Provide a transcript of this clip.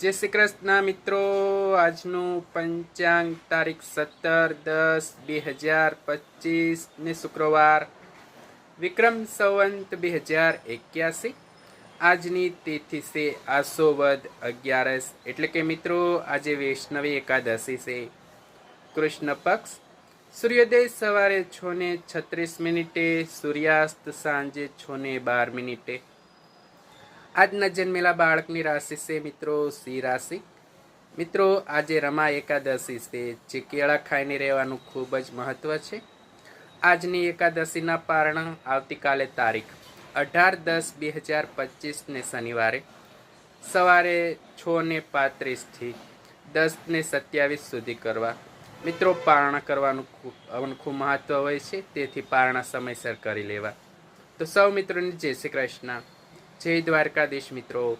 જય શ્રી કૃષ્ણ મિત્રો। આજનું પંચાંગ તારીખ 17/10/2025 ને શુક્રવાર, વિક્રમ સંવંત 2081। આજની તિથિ છે આસોવદ 11, એટલે કે મિત્રો આજે વૈષ્ણવી એકાદશી છે। કૃષ્ણ પક્ષ, સૂર્યોદય સવારે 6:36, સૂર્યાસ્ત સાંજે 6:12। આજના જન્મેલા બાળકની રાશિ છે મિત્રો સિંહ રાશિ। મિત્રો આજે રમા એકાદશી છે, જે કેળા ખાઈને રહેવાનું ખૂબ જ મહત્વ છે। આજની એકાદશીના પારણ આવતીકાલે તારીખ 18/10/2025 ને શનિવારે સવારે 6:35 થી 10:27 સુધી કરવા। મિત્રો પારણા કરવાનું ખૂબ મહત્વ હોય છે, તેથી પારણા સમયસર કરી લેવા। તો સૌ મિત્રોને જય શ્રી કૃષ્ણ, જય દ્વારકાધીશ મિત્રો।